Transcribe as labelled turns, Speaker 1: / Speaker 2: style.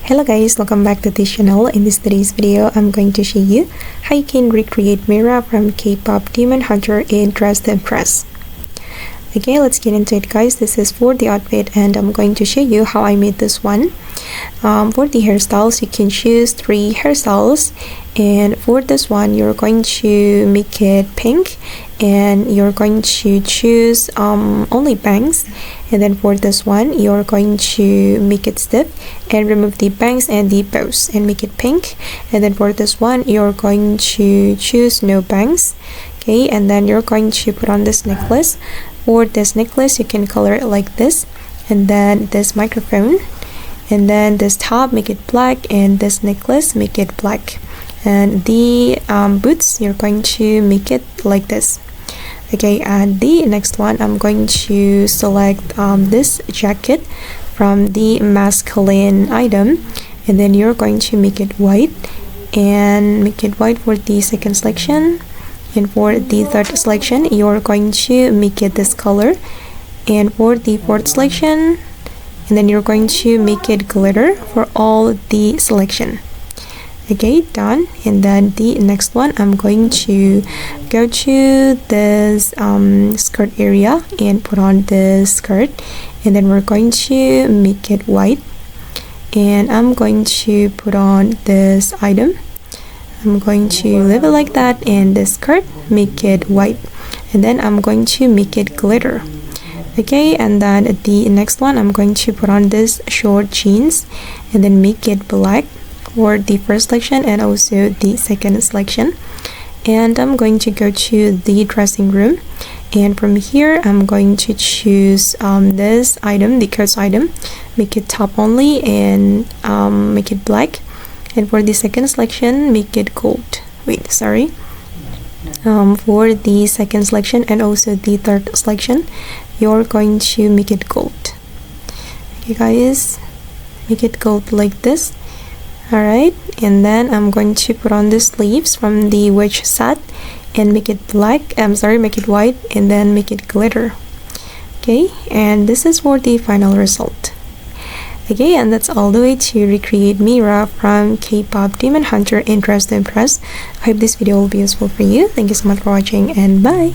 Speaker 1: Hello guys, welcome back to this channel. In today's video, I'm going to show you how you can recreate Mira from K-pop Demon Hunter in Dress to Impress. Okay, let's get into it guys. This is for the outfit and I'm going to show you how I made this one. For the hairstyles, you can choose 3 hairstyles, and for this one you're going to make it pink and you're going to choose only bangs, and then for this one you're going to make it stiff and remove the bangs and the bows and make it pink, and then for this one you're going to choose no bangs. Okay, and then you're going to put on this necklace. For this necklace you can color it like this, and then this microphone, and then this top make it black, and this necklace make it black, and the boots you're going to make it like this. Okay, and the next one I'm going to select this jacket from the masculine item, and then you're going to make it white and make it white for the second selection, and for the third selection you're going to make it this color, and for the fourth selection, and then you're going to make it glitter for all the selection. Okay, done. And then the next one I'm going to go to this skirt area and put on this skirt, and then we're going to make it white, and I'm going to put on this item. I'm going to leave it like that, and this skirt make it white, and then I'm going to make it glitter. Okay, and then the next one I'm going to put on this short jeans and then make it black for the first selection and also the second selection. And I'm going to go to the dressing room, and from here I'm going to choose this item, the coat item, make it top only and make it black, and for the second selection make it gold. For the second selection and also the third selection you're going to make it gold. Okay guys, make it gold like this. Alright, and then I'm going to put on the sleeves from the wedge set and make it make it white, and then make it glitter. Okay, and this is for the final result. Okay, and that's all the way to recreate Mira from K-pop Demon Hunter in Dress to Impress. I hope this video will be useful for you. Thank you so much for watching, and bye!